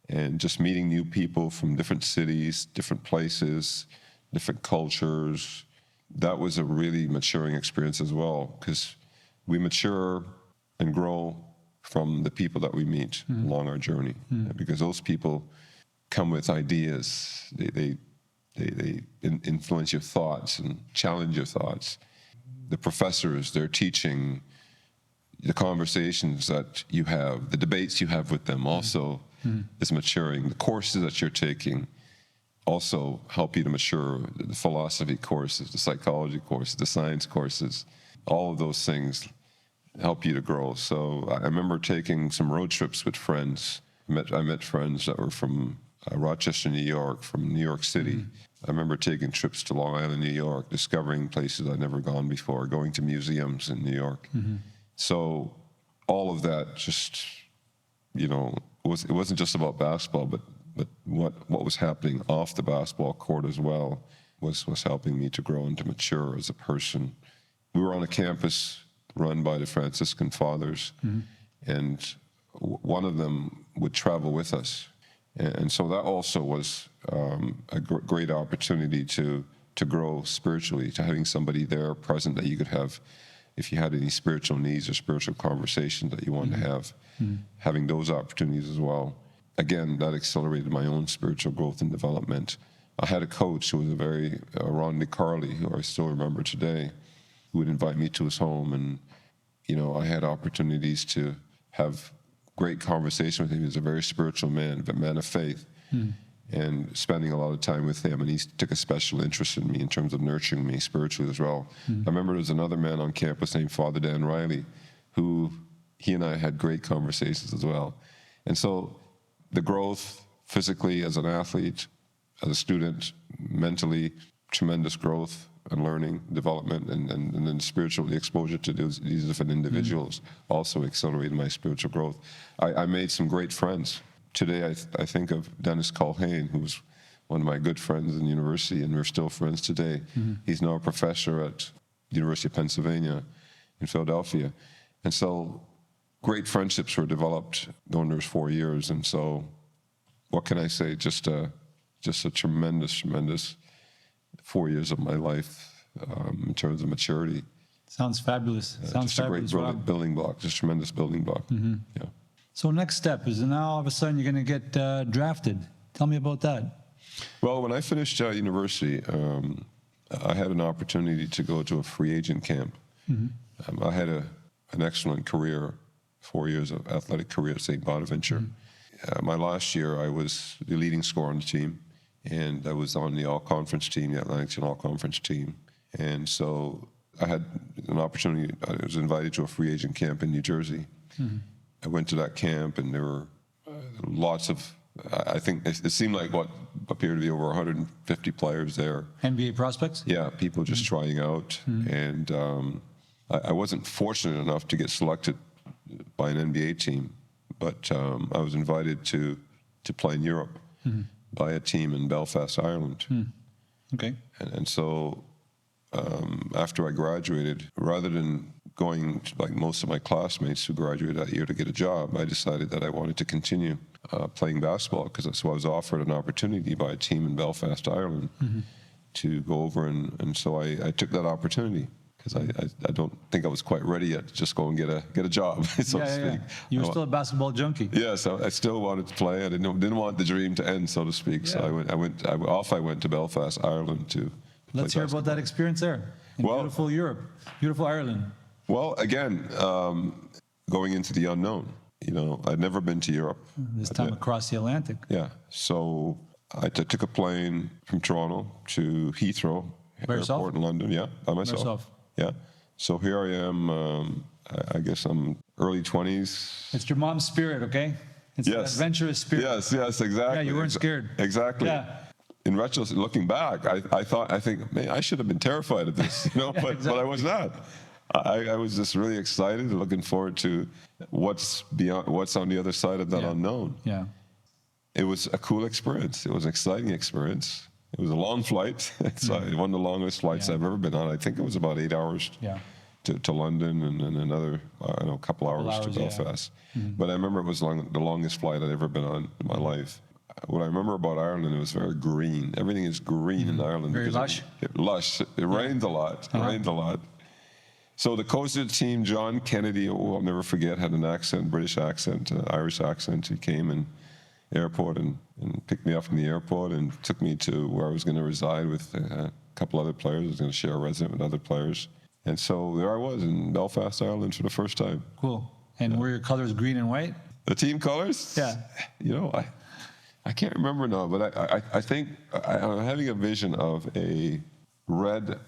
and just meeting new people from different cities, different places, different cultures. That was a really maturing experience as well, because we mature and grow from the people that we meet along our journey, because those people come with ideas. They influence your thoughts and challenge your thoughts. The professors, they're teaching. The conversations that you have, the debates you have with them also is maturing. The courses that you're taking also help you to mature. The philosophy courses, the psychology courses, the science courses, all of those things help you to grow. So I remember taking some road trips with friends. I met friends that were from Rochester, New York, from New York City. I remember taking trips to Long Island, New York, discovering places I'd never gone before, going to museums in New York. So all of that just, it wasn't just about basketball, but what was happening off the basketball court as well was helping me to grow and to mature as a person. We were on a campus run by the Franciscan fathers, and one of them would travel with us. And so that also was a great opportunity to grow spiritually, to having somebody there present that you could have, if you had any spiritual needs or spiritual conversations that you wanted to have, having those opportunities as well. Again, that accelerated my own spiritual growth and development. I had a coach who was Ron DiCarli, who I still remember today, who would invite me to his home, and I had opportunities to have great conversation with him. He was a very spiritual man, a man of faith, and spending a lot of time with him. And he took a special interest in me in terms of nurturing me spiritually as well. I remember there was another man on campus named Father Dan Riley, who he and I had great conversations as well. And so the growth physically as an athlete, as a student, mentally, tremendous growth and learning, development, and then spiritually exposure to these different individuals also accelerated my spiritual growth. I made some great friends. Today I think of Dennis Culhane, who was one of my good friends in university, and we're still friends today. He's now a professor at the University of Pennsylvania in Philadelphia. And so great friendships were developed during those 4 years. And so what can I say? Just a tremendous 4 years of my life in terms of maturity. Sounds fabulous. Sounds just fabulous. A great building block, just tremendous building block. Yeah. So next step is now all of a sudden you're going to get drafted. Tell me about that. Well, when I finished university, I had an opportunity to go to a free agent camp. I had an excellent career, 4 years of athletic career at St. Bonaventure. My last year, I was the leading scorer on the team, and I was on the all-conference team, the Atlantic all-conference team. And so I had an opportunity. I was invited to a free agent camp in New Jersey. I went to that camp, and there were lots of, I think it seemed like what appeared to be over 150 players there. NBA prospects? Yeah, people just trying out. And I wasn't fortunate enough to get selected by an NBA team, but I was invited to play in Europe by a team in Belfast, Ireland. Okay. And so after I graduated, rather than going like most of my classmates who graduated that year to get a job, I decided that I wanted to continue playing basketball, because so I was offered an opportunity by a team in Belfast, Ireland, to go over, and so I took that opportunity, because I don't think I was quite ready yet to just go and get a job, so to speak. You were still a basketball junkie. Yes, I still wanted to play. I didn't want the dream to end, so to speak. So I went to Belfast, Ireland to. Let's hear about that experience there in beautiful Europe, beautiful Ireland. Well, again, going into the unknown. I'd never been to Europe. This time across the Atlantic. Yeah. So I took a plane from Toronto to Heathrow Airport in London. Yeah, by myself. Yeah. So here I am. I guess I'm early 20s. It's your mom's spirit, okay? It's an adventurous spirit. Yes, exactly. Yeah, you weren't scared. Exactly. Yeah. In retrospect, looking back, I think, man, I should have been terrified of this, but I was not. I was just really excited and looking forward to what's on the other side of that unknown. Yeah. It was a cool experience. It was an exciting experience. It was a long flight. It's one of the longest flights I've ever been on. I think it was about 8 hours to London, and another couple hours to Belfast. But I remember it was the longest flight I'd ever been on in my life. What I remember about Ireland, it was very green. Everything is green in Ireland. Very lush. Lush. It rains a lot. It rains a lot. So the coach of the team, John Kennedy, I'll never forget, had an accent, British accent, Irish accent. He came in the airport and picked me up from the airport and took me to where I was going to reside with a couple other players. I was going to share a residence with other players. And so there I was in Belfast, Ireland for the first time. Cool. And were your colors green and white? The team colors? Yeah. I can't remember now, but I think I'm having a vision of a red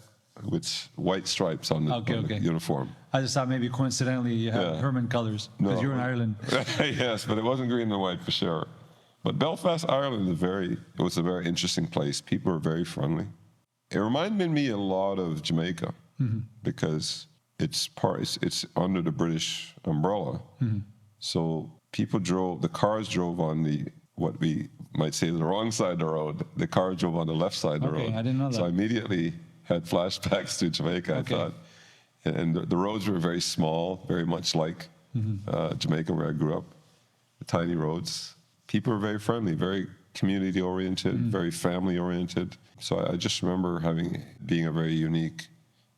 with white stripes on the uniform. I just thought maybe coincidentally you have Herman colors because you're in Ireland. Yes, but it wasn't green and white for sure. But Belfast, Ireland was a very interesting place. People were very friendly. It reminded me a lot of Jamaica because it's under the British umbrella. So the cars drove on what we might say the wrong side of the road. The cars drove on the left side of the road. I didn't know that. So I immediately had flashbacks to Jamaica, I thought. And the roads were very small, very much like Jamaica where I grew up. The tiny roads. people are very friendly, very community oriented, very family oriented. So I just remember being a very unique,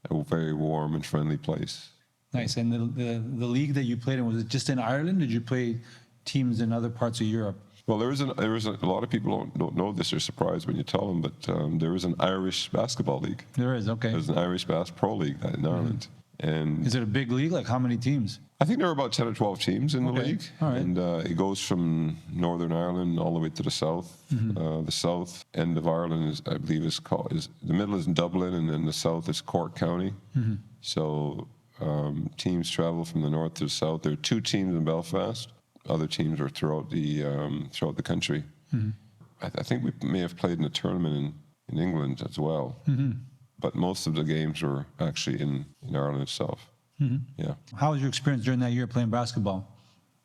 a very warm and friendly place. Nice. And the league that you played in, was it just in Ireland? Did you play teams in other parts of Europe? Well, there is a lot of people don't know this. They're surprised when you tell them, but there is an Irish basketball league. There is, okay. There's an Irish Pro League in Ireland. And is it a big league? Like how many teams? I think there are about 10 or 12 teams in the league. All right. And it goes from Northern Ireland all the way to the south. The south end of Ireland is, I believe, the middle is Dublin, and then the south is Cork County. So teams travel from the north to the south. There are 2 teams in Belfast. Other teams are throughout the country. I think we may have played in a tournament in England as well. But most of the games were actually in Ireland itself. Yeah. How was your experience during that year playing basketball?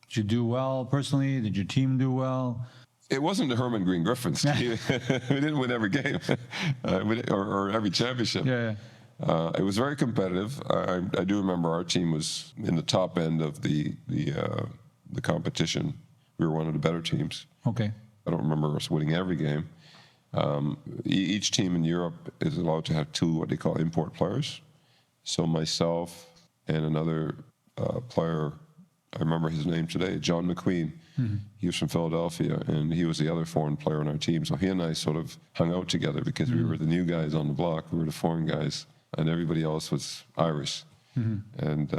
Did you do well personally? Did your team do well? It wasn't the Herman Green Griffins. We didn't win every game or every championship. Yeah. It was very competitive. I do remember our team was in the top end of the competition. We were one of the better teams. Okay. I don't remember us winning every game. Each team in Europe is allowed to have 2 what they call import players. So myself and another player, I remember his name today, John McQueen. He was from Philadelphia, and he was the other foreign player on our team. So he and I sort of hung out together because we were the new guys on the block. We were the foreign guys, and everybody else was Irish. And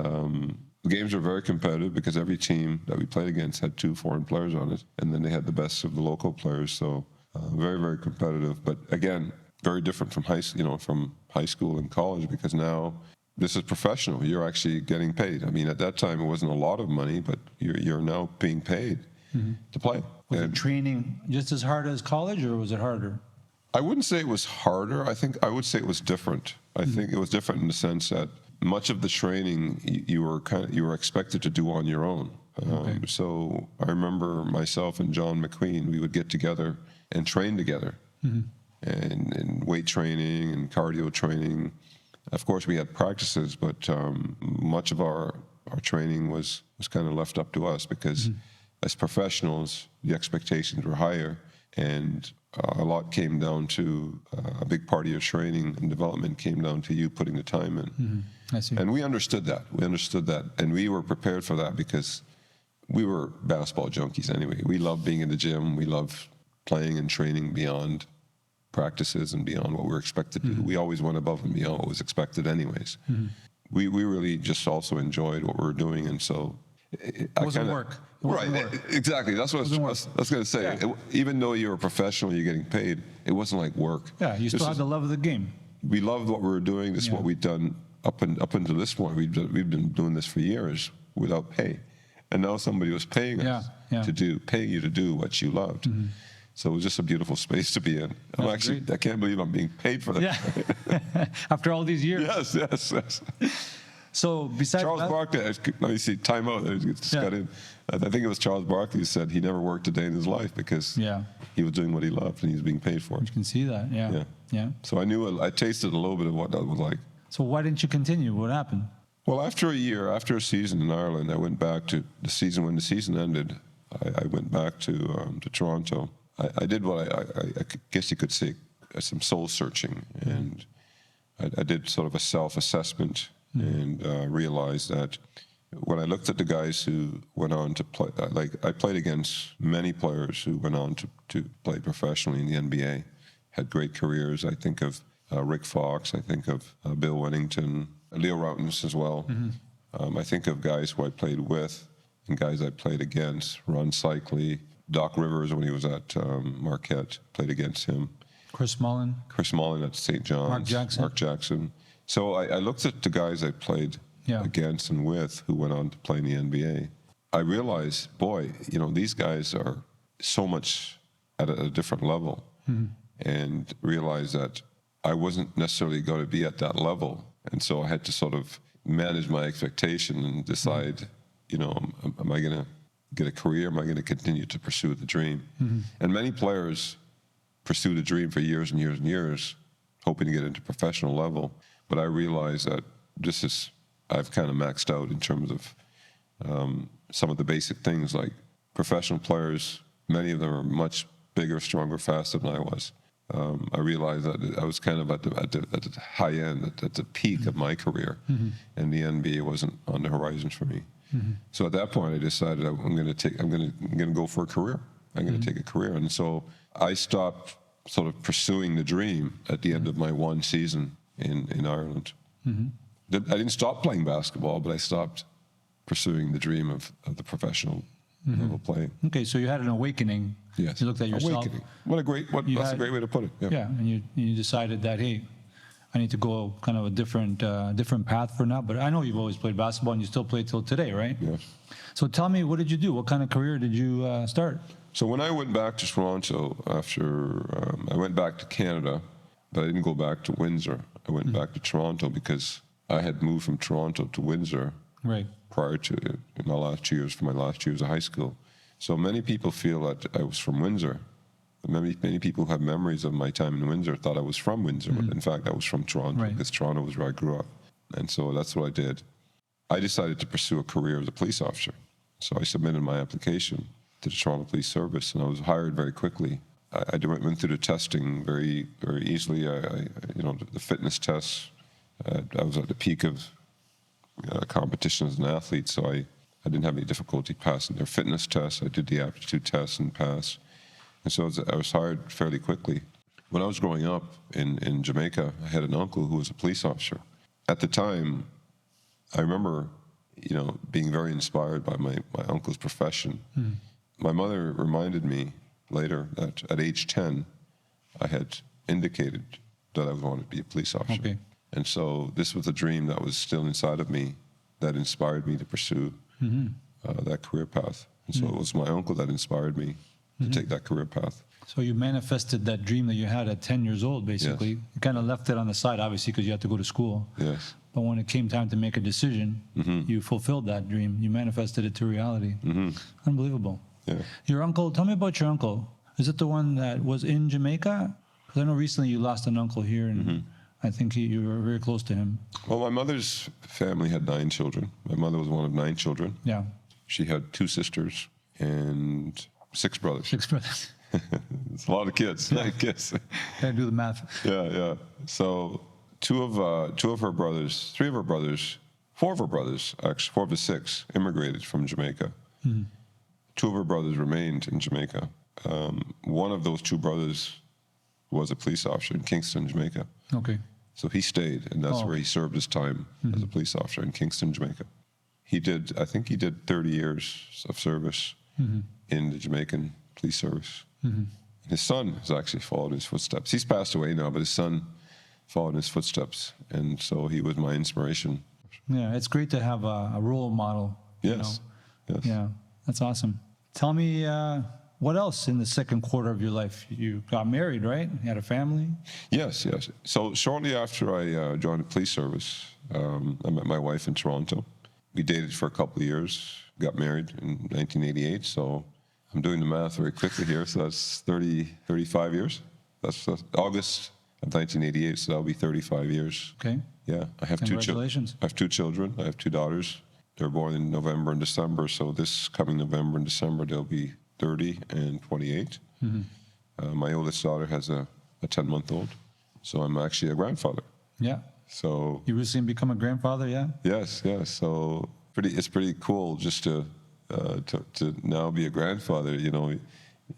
the games were very competitive because every team that we played against had 2 foreign players on it, and then they had the best of the local players. So very, very competitive. But again, very different from high school and college, because now this is professional. You're actually getting paid. I mean, at that time, it wasn't a lot of money, but you're now being paid to play. Was it training just as hard as college, or was it harder? I wouldn't say it was harder. I would say it was different. I think it was different in the sense that much of the training you were expected to do on your own. So I remember myself and John McQueen, we would get together and train together, and weight training and cardio training. Of course, we had practices, but much of our training was kind of left up to us because as professionals, the expectations were higher, and a lot came down to a big part of your training and development came down to you putting the time in. I see. And we understood that. And we were prepared for that because we were basketball junkies anyway. We loved being in the gym. We loved playing and training beyond practices and beyond what we were expected to do. We always went above and beyond what was expected anyways. We really just also enjoyed what we were doing, and so it wasn't work. It wasn't work. Exactly. That's what I was going to say. Yeah. Even though you were a professional, you're getting paid, it wasn't like work. Yeah, you still had the love of the game. We loved what we were doing. This is what we'd done up until this point. We've been doing this for years without pay, and now somebody was paying us paying you to do what you loved. So it was just a beautiful space to be in. I can't believe I'm being paid for that. Yeah. After all these years. Yes. So besides Charles Barkley, let me see, time out. Got in. I think it was Charles Barkley who said he never worked a day in his life because he was doing what he loved and he was being paid for it. You can see that, yeah. So I tasted a little bit of what that was like. So why didn't you continue? What happened? Well, after a season in Ireland, I went back to the season. When the season ended, I went back to Toronto. I did what I guess you could say some soul searching, and I did sort of a self-assessment and realized that when I looked at the guys who went on to play, I played against many players who went on to play professionally in the NBA, had great careers. I think of Rick Fox, I think of Bill Wennington, Leo Routens as well. I think of guys who I played with and guys I played against, Ron Cycli, Doc Rivers when he was at Marquette, played against him. Chris Mullin at St. John's. Mark Jackson. So I looked at the guys I played against and with who went on to play in the NBA. I realized, boy, these guys are so much at a different level, and realized that I wasn't necessarily going to be at that level. And so I had to sort of manage my expectation and decide, am I going to get a career? Am I going to continue to pursue the dream? And many players pursue the dream for years and years and years, hoping to get into professional level. But I realized that I've kind of maxed out in terms of some of the basic things, like professional players many of them are much bigger, stronger, faster than I was. I realized that I was kind of at the high end, at the peak of my career, and the NBA wasn't on the horizon for me. So at that point, I decided I'm going to go for a career. I'm going to take a career, and so I stopped sort of pursuing the dream at the end of my one season in Ireland. I didn't stop playing basketball, but I stopped pursuing the dream of the professional level playing. Okay, so you had an awakening. Yes. You looked at yourself. Awakening. That's a great way to put it. Yeah. Yeah, and you decided that, hey, I need to go kind of a different path for now. But I know you've always played basketball, and you still play till today, right? Yes. So tell me, what did you do? What kind of career did you start? So when I went back to Toronto after, I went back to Canada, but I didn't go back to Windsor. I went back to Toronto because I had moved from Toronto to Windsor prior to in my last years of high school. So many people feel that I was from Windsor. Many people who have memories of my time in Windsor thought I was from Windsor, but in fact I was from Toronto because Toronto was where I grew up. And so that's what I did. I decided to pursue a career as a police officer. So I submitted my application to the Toronto Police Service, and I was hired very quickly. I went through the testing very, very easily. The fitness tests. I was at the peak of competition as an athlete, so I didn't have any difficulty passing their fitness tests. I did the aptitude tests and passed. And so I was hired fairly quickly. When I was growing up in Jamaica, I had an uncle who was a police officer. At the time, I remember, being very inspired by my uncle's profession. My mother reminded me later that at age 10, I had indicated that I wanted to be a police officer. Okay. And so this was a dream that was still inside of me that inspired me to pursue that career path. And so it was my uncle that inspired me to take that career path. So you manifested that dream that you had at 10 years old, basically. Yes. You kind of left it on the side, obviously, because you had to go to school. Yes. But when it came time to make a decision, you fulfilled that dream. You manifested it to reality. Unbelievable. Yeah. Your uncle, tell me about your uncle. Is it the one that was in Jamaica? Because I know recently you lost an uncle here, and I think you were very close to him. Well, my mother's family had 9 children. My mother was one of 9 children. Yeah. She had 2 sisters and 6 brothers. 6 brothers. It's a lot of kids. 9 kids. Gotta do the math. Yeah. So 4 of her brothers, actually 4 of the 6 immigrated from Jamaica. 2 of her brothers remained in Jamaica. One of those 2 brothers was a police officer in Kingston, Jamaica. Okay. So he stayed, and that's where he served his time as a police officer in Kingston, Jamaica. I think he did 30 years of service in the Jamaican police service. His son has actually followed his footsteps. He's passed away now, but his son followed in his footsteps, and so he was my inspiration. Yeah, it's great to have a role model. Yes. Yes. Yeah, that's awesome. Tell me, what else in the second quarter of your life? You got married, right? You had a family? Yes. So shortly after I joined the police service, I met my wife in Toronto. We dated for a couple of years, got married in 1988. So I'm doing the math very quickly here. So that's 35 years. That's August of 1988. So that'll be 35 years. Okay. Yeah. I have 2 children. Congratulations. I have 2 children. I have 2 daughters. They're born in November and December. So this coming November and December, they'll be 30 and 28. My oldest daughter has a 10-month-old. So I'm actually a grandfather. Yeah. So You recently become a grandfather, yeah? yes. So it's pretty cool just to now be a grandfather. You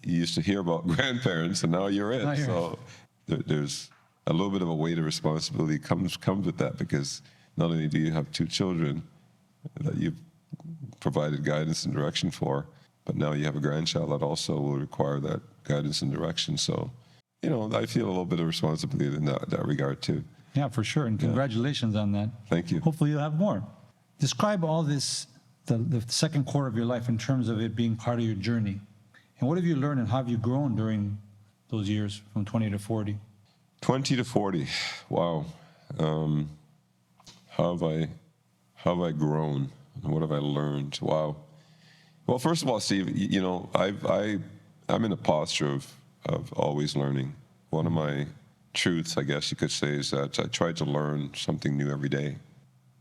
used to hear about grandparents, and now you're it. Now you're So there's a little bit of a weight of responsibility comes with that, because not only do you have 2 children that you've provided guidance and direction for, but now you have a grandchild that also will require that guidance and direction. So, I feel a little bit of responsibility in that regard too. Yeah, for sure. And congratulations on that. Thank you. Hopefully you'll have more. Describe all this, the second quarter of your life, in terms of it being part of your journey. And what have you learned, and how have you grown during those years from 20 to 40? 20 to 40. Wow. How have I grown? And what have I learned? Wow. Well, first of all, Steve, I'm in a posture of always learning. One of my truths, I guess you could say, is that I try to learn something new every day.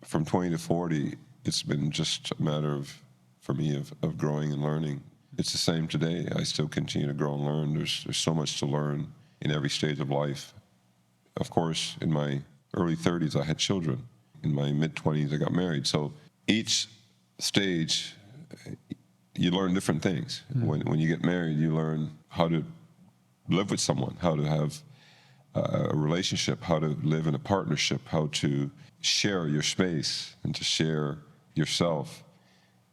From 20 to 40, it's been just a matter for me of growing and learning. it's the same today. I still continue to grow and learn. There's so much to learn in every stage of life. Of course, in my early 30s, I had children. In my mid-20s, I got married. So each stage, you learn different things. When you get married, you learn how to live with someone, how to have a relationship, how to live in a partnership, how to share your space and to share yourself.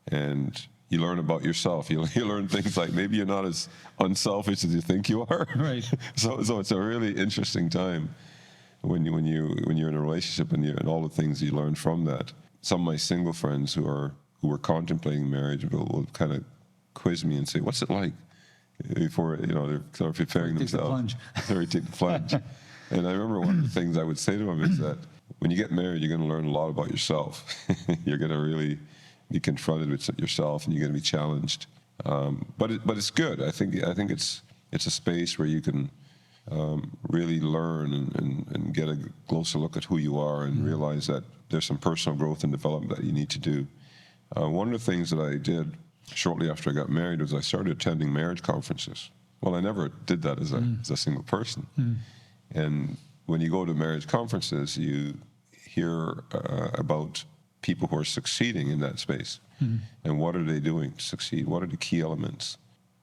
And you learn about yourself. You learn things like maybe you're not as unselfish as you think you are. Right. So it's a really interesting time when you're in a relationship and all the things you learn from that. Some of my single friends who were contemplating marriage will kind of quiz me and say, "What's it like?" Before they're sort of preparing themselves. They take the plunge. And I remember one of the things I would say to them is that when you get married, you're going to learn a lot about yourself. You're going to really be confronted with yourself, and you're going to be challenged. But it's good. I think it's a space where you can really learn and get a closer look at who you are and realize that there's some personal growth and development that you need to do. One of the things that I did shortly after I got married was I started attending marriage conferences. Well, I never did that as a single person. And when you go to marriage conferences, you hear about people who are succeeding in that space. And what are they doing to succeed? What are the key elements?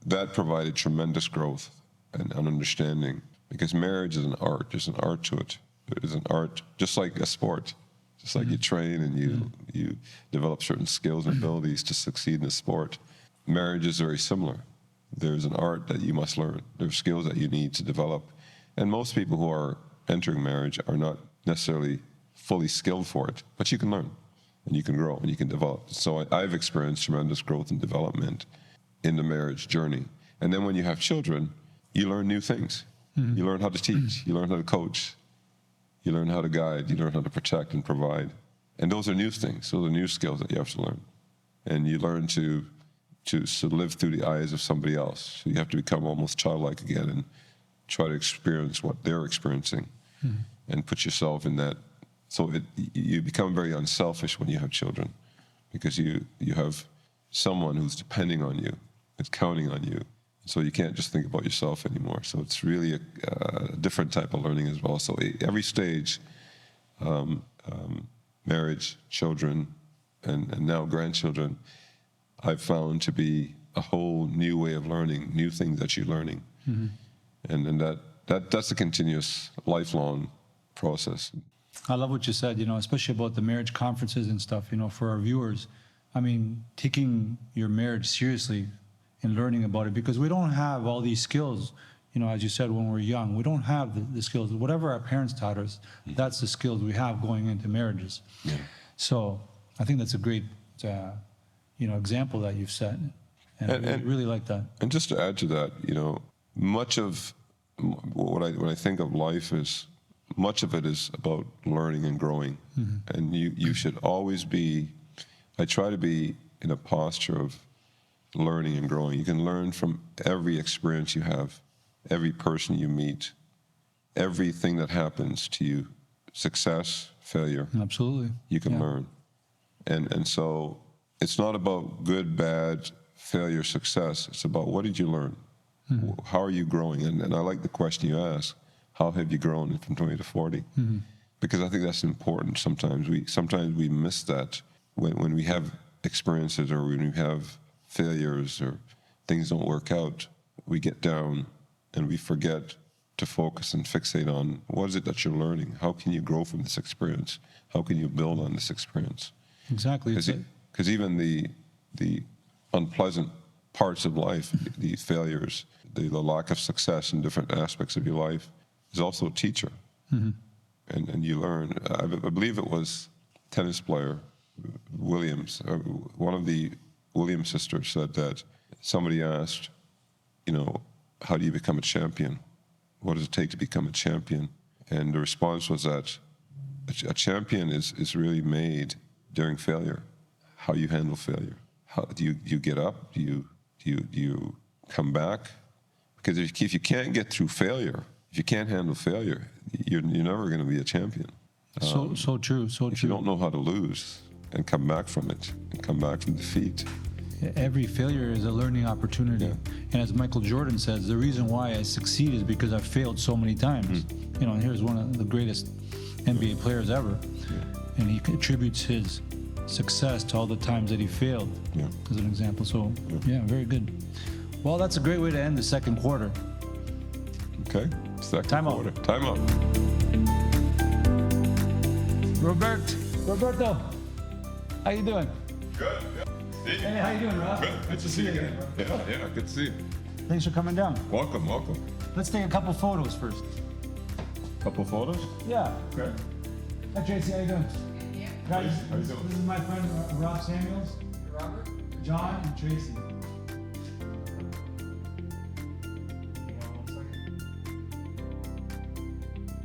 That provided tremendous growth and understanding, because marriage is an art. There's an art to it. It is an art, just like a sport. Just like you train and you develop certain skills and abilities to succeed in a sport. Marriage is very similar. There's an art that you must learn. There's skills that you need to develop. And most people who are entering marriage are not necessarily fully skilled for it, but you can learn and you can grow and you can develop. So I've experienced tremendous growth and development in the marriage journey. And then when you have children, you learn new things. You learn how to teach. You learn how to coach. You learn how to guide, you learn how to protect and provide. And those are new things. Those are new skills that you have to learn. And you learn to live through the eyes of somebody else. So you have to become almost childlike again and try to experience what they're experiencing and put yourself in that. So you become very unselfish when you have children, because you have someone who's depending on you, is counting on you. So you can't just think about yourself anymore. So it's really a different type of learning as well. So every stage, marriage, children, and now grandchildren, I've found to be a whole new way of learning, new things that you're learning. And that's a continuous, lifelong process. I love what you said, especially about the marriage conferences and stuff, for our viewers. I mean, taking your marriage seriously and learning about it, because we don't have all these skills, as you said, when we're young. We don't have the skills. Whatever our parents taught us, that's the skills we have going into marriages. Yeah. So I think that's a great, example that you've set. And I really like that. And just to add to that, much of when I think of life is, much of it is about learning and growing. And you should always be, I try to be in a posture of learning and growing. You can learn from every experience you have, every person you meet, everything that happens to you, success, failure. Absolutely. You can learn. And so it's not about good, bad, failure, success. It's about what did you learn? How are you growing? And I like the question you asked, how have you grown from 20 to 40? Because I think that's important. Sometimes we miss that when we have experiences or when we have failures or things don't work out, we get down and we forget to focus and fixate on what is it that you're learning? How can you grow from this experience? How can you build on this experience? Exactly. Because even the unpleasant parts of life, the failures, the lack of success in different aspects of your life is also a teacher. And you learn. I believe it was tennis player Williams, one of the Williams sisters said that somebody asked, how do you become a champion? What does it take to become a champion? And the response was that a champion is really made during failure. How you handle failure. How do you get up? Do you come back? Because if you can't get through failure, if you can't handle failure, you're never going to be a champion. So true. If you don't know how to lose and come back from it, and come back from defeat, every failure is a learning opportunity. And as Michael Jordan says, the reason why I succeed is because I've failed so many times. You know, and here's one of the greatest NBA players ever. And he attributes his success to all the times that he failed, as an example. So, yeah, very good. Well, that's a great way to end the second quarter. Okay, second Time out. quarter. Time out. Roberto, how you doing? Good. Hey, how you doing, Rob? Good to see you again. Yeah, good to see you. Thanks for coming down. Welcome. Let's take a couple photos first. Couple photos? Yeah. Okay. Hi, Tracy, how you doing? Guys, How you doing? this is my friend Rob Samuels, Robert? John, and Tracy.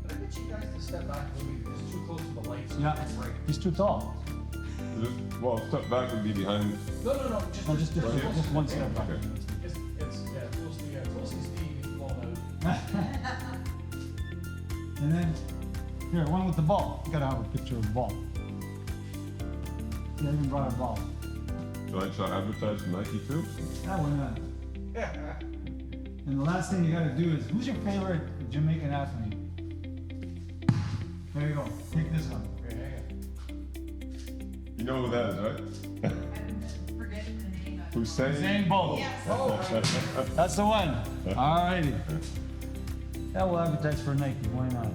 I get you guys to step back a little bit. It's too close to the lights. Yeah, Right. he's too tall. Well, step back and be behind. No. No, just one step back. Okay. It's close to Steve. He's blown out. And then, here, one with the ball. You gotta have a picture of the ball. Yeah, I even brought a ball. Should I try advertise for Nike too? That one, And the last thing you gotta do is, who's your favorite Jamaican athlete? There you go. Take this one. You know who that is, right? Forgetting the name of Hussein. Usain Bolt. Yes. That's the one. Alrighty. Yeah, we'll advertise for Nike. Why not?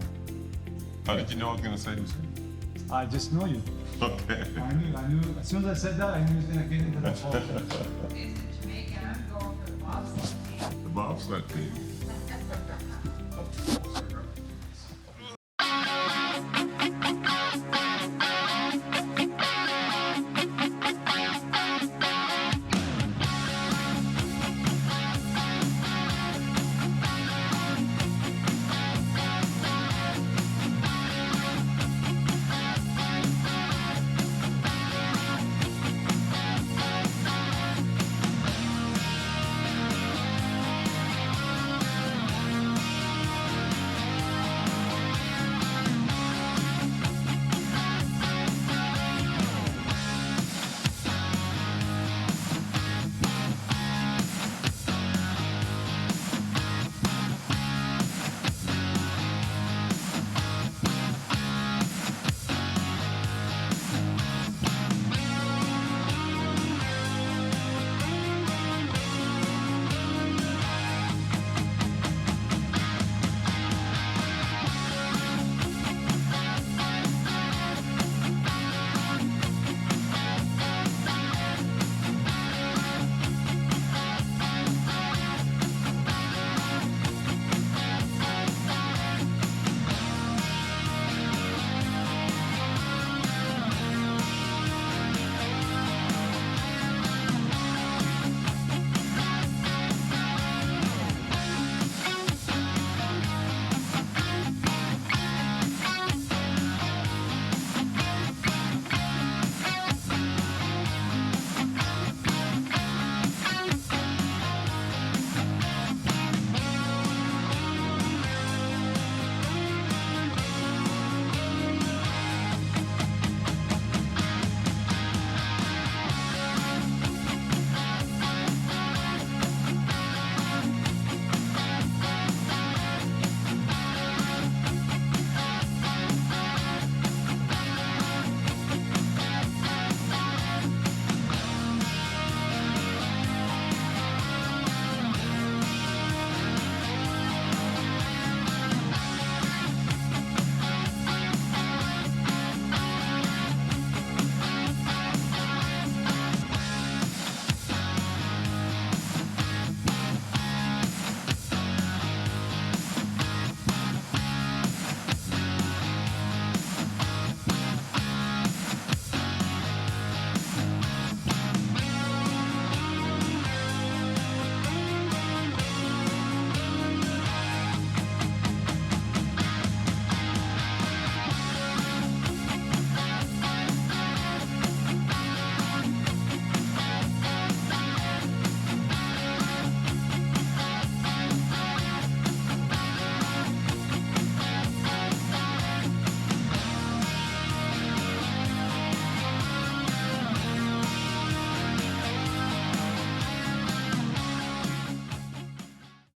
How did you know I was going to say Hussein? I just know you. Okay. I knew. As soon as I said that, I knew he was gonna get into that ball. It's in Jamaica. I'm going for the bobsled team. The bobsled team.